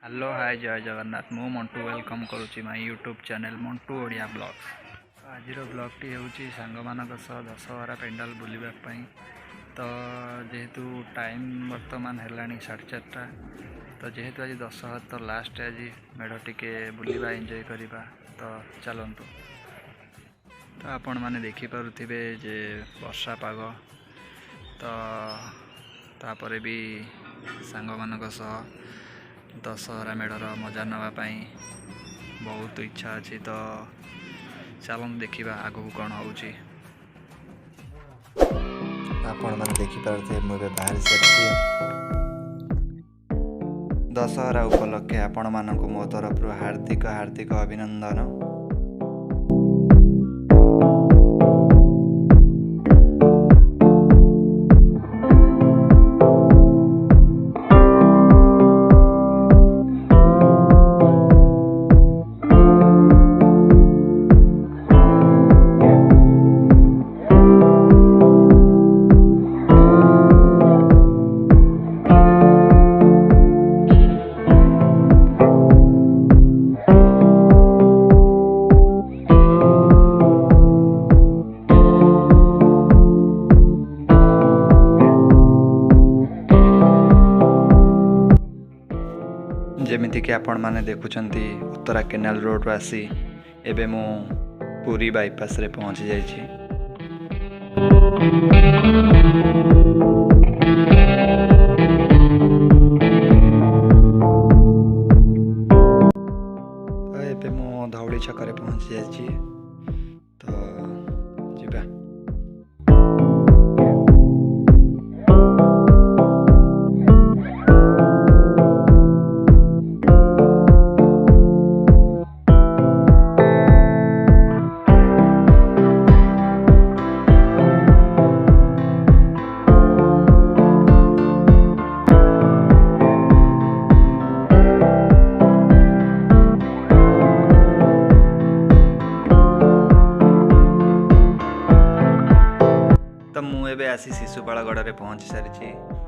Hello hi जय जगन्नाथ मु Mantu welcome करुच्ची my YouTube channel Mantu Odia blogs. आज ब्लॉग टी होची सांग मानक सह दशहरा पेंडाल बुलवाई। तो जेहेतु टाइम वर्तमान है 4:30 तो जेहेतु आज दशहरा तो लास्ट आज मेढ़ टिके बुलवा एंजॉय करवा। तो चलतु तो आपण मैंने देखिपे जे वर्षा पाग तो तापर भी सांग मानक सह दशहरा मेढ़र मजा नापी बहुत इच्छा अच्छी। तो चलन देखा आग को कौन हो देखिपे मुझे बाहर सारी दशहरा उपलक्षे आपण मानक मो तरफ हार्दिक हार्दिक अभिनंदन। जमीती कि आपण माने देखुचंती उत्तरा केनाल रोड आसी एबे मु पुरी बाईपास रे पहुंची जाइछि। तो एबे मु धौली छक रे पहुंची जाइछि। तो जिबा तो मुझे आसी शिशुपालगढ़ रे पहुंची सारी।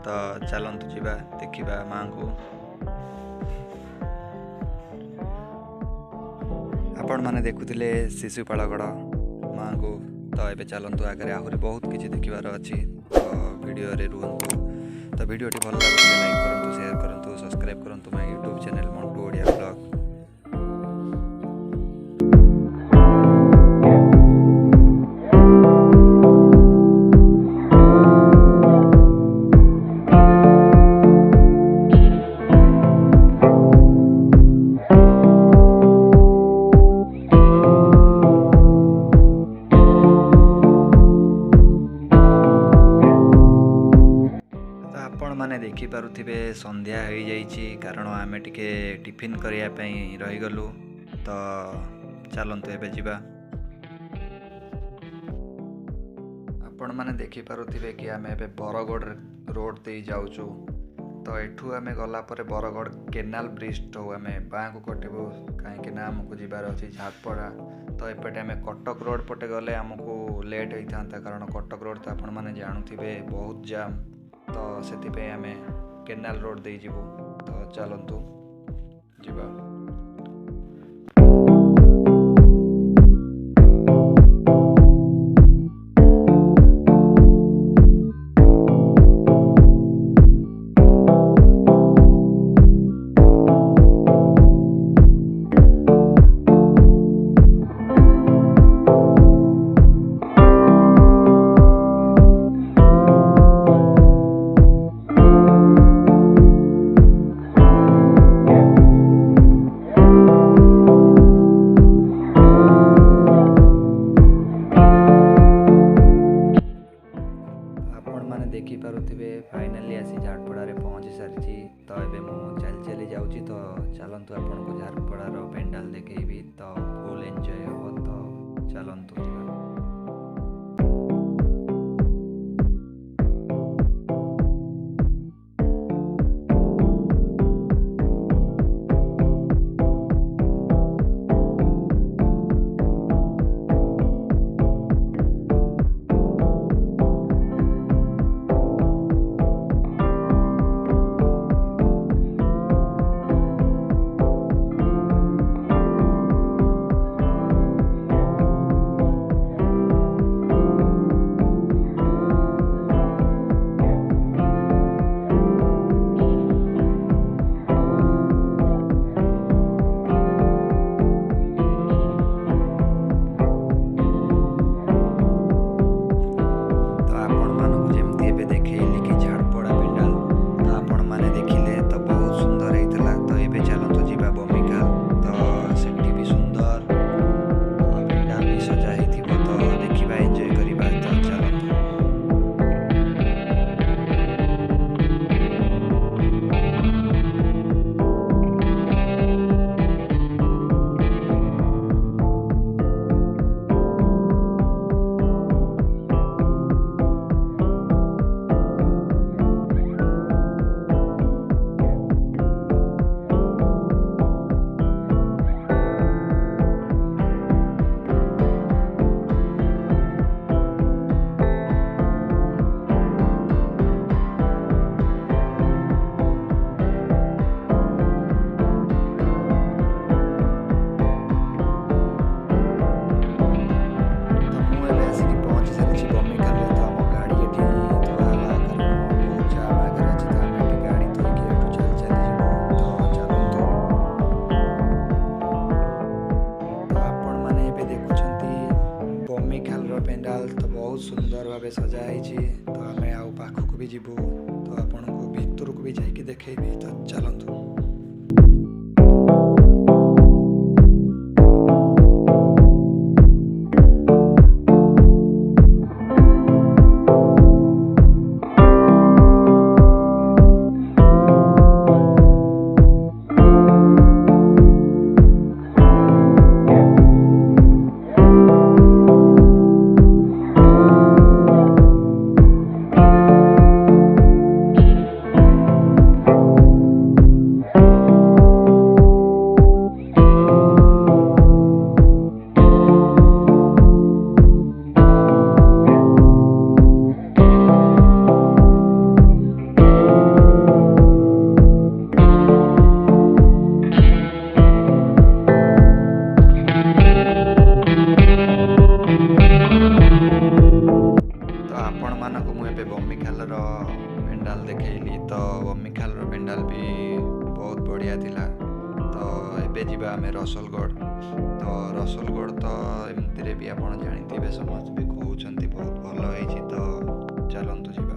तो चलतु जीवा देखा माँ को। आपण मैंने देखुले शिशुपालगढ़ माँ को। तो ये चलतु आगे आहरी बहुत किसी देखार अच्छी। तो वीडियो रे रुहतु। तो वीडियोटी भल लगे लाइक करूँ, शेयर करूँ, सब्सक्राइब करूँ my YouTube channel Mantu Odia blog. मैंने देखिपे संध्या हो जाइए कारण आमे टिके टिफिन करने रहीगलु। तो चलतु एबे जिबा। आपण मैंने देखिपे कि आमे एबे बरगढ़ रोड दे जाऊचु। तो एठू आमे गला परे बरगढ़ केनाल ब्रिज तो आमे बाँ को कटबू कहीं आमको जीवार अच्छी झाटपड़ा। तो एपटे आमे कटक रोड पटे गले आमको लेट होता कारण कटक रोड तो आपण मैंने जानुथिबे बहुत जाम। तो से आमे केनाल रोड दे जीवु। तो चलतु जीवा। देखिपे फाइनाली आसी झाटपड़ा रे पहुंची सारी। तो ये मुझे चली चली जाऊँगी। तो चलतु आपन को झाटपड़ार पेंडाल देखेबी। तो फुल एंजॉय हम। तो चलतु जीवा। ଭାବେ ସଜା ହେଇଛି। ତ ଆମେ ଆଉ ପାଖକୁ ବି ଯିବୁ, ତ ଆପଣଙ୍କୁ ଭିତରକୁ ବି ଯାଇକି ଦେଖେଇବି। ତ ଚାଲନ୍ତୁ। ଆପଣମାନଙ୍କୁ ମୁଁ ଏବେ ବମିଖାଲର ପେଣ୍ଡାଲ ଦେଖେଇଲି। ତ ବମିଖାଲର ପେଣ୍ଡାଲ ବି ବହୁତ ବଢ଼ିଆ ଥିଲା। ତ ଏବେ ଯିବା ଆମେ ରସଲଗଡ଼। ତ ରସଲଗଡ଼ ତ ଏମିତିରେ ବି ଆପଣ ଜାଣିଥିବେ, ସମସ୍ତେ ବି କହୁଛନ୍ତି ବହୁତ ଭଲ ହେଇଛି। ତ ଚାଲନ୍ତୁ ଯିବା।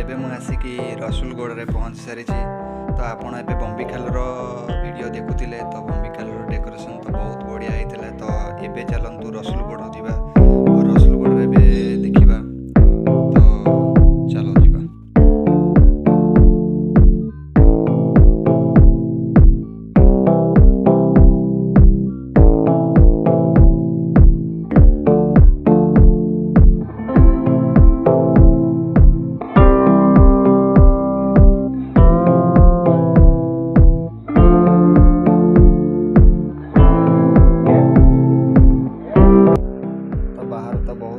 ଏବେ ମୁଁ ଆସିକି ରସୁଲଗଡ଼ରେ ପହଞ୍ଚି ସାରିଛି। ତ ଆପଣ ଏବେ ବମ୍ବିଖାଲର ଭିଡ଼ିଓ ଦେଖୁଥିଲେ। ତ ବମ୍ବିଖାଲର ଡେକୋରେସନ୍ ତ ବହୁତ ବଢ଼ିଆ ହେଇଥିଲା। ତ ଏବେ ଚାଲନ୍ତୁ ରସୁଲଗଡ଼ ଯିବା, ରସୁଲଗଡ଼ରେ ଏବେ ଦେଖିବା। ତ ଚାଲ ଯିବା।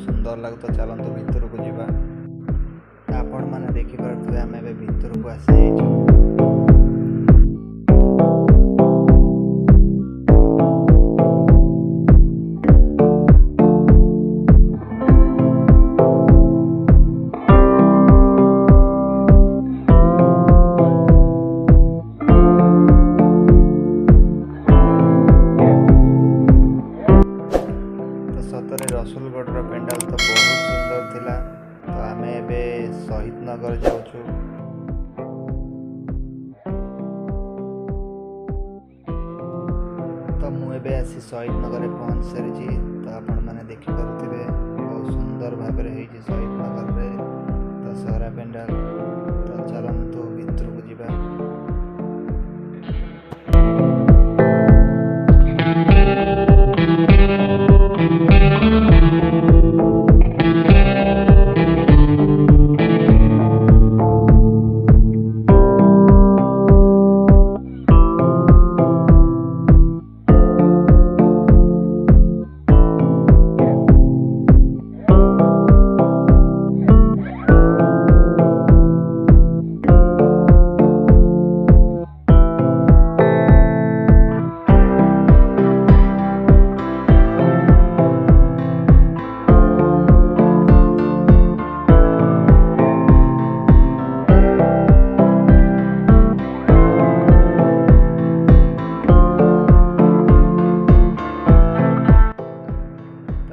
ସୁନ୍ଦର ଲାଗୁଥିବ, ଚାଲନ୍ତୁ ଭିତରକୁ ଯିବା। ଆପଣମାନେ ଦେଖିପାରୁଥିବେ ଆମେ ଏବେ ଭିତରକୁ ଆସିଯାଇଛୁ। ସତରେ ରସୁଲଗଡ଼ର ପେଣ୍ଡାଲ ତ ବହୁତ ସୁନ୍ଦର ଥିଲା। ତ ଆମେ ଏବେ ଶହୀଦ ନଗର ଯାଉଛୁ। ତ ମୁଁ ଏବେ ଆସି ଶହୀଦ ନଗରରେ ପହଞ୍ଚି ସାରିଛି। ତ ଆପଣମାନେ ଦେଖିପାରୁଥିବେ ବହୁତ ସୁନ୍ଦର ଭାବରେ ହେଇଛି ଶହୀଦ ନଗରରେ ଦଶହରା ପେଣ୍ଡାଲ। ତ ଚାଲନ୍ତୁ ଭିତରକୁ ଯିବା।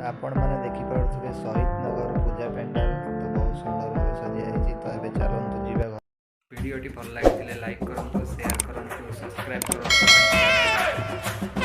ଆପଣମାନେ ଦେଖିପାରୁଥିବେ ଶହୀଦ ନଗର ପୂଜା ପେଣ୍ଡାଲ ତ ବହୁତ ସୁନ୍ଦର ଭାବେ ସଜା ହେଇଛି। ତ ଏବେ ଚାଲନ୍ତୁ ଯିବା। ଭିଡ଼ିଓଟି ଭଲ ଲାଗିଥିଲେ ଲାଇକ୍ କରନ୍ତୁ, ସେୟାର କରନ୍ତୁ, ସବସ୍କ୍ରାଇବ୍ କରନ୍ତୁ।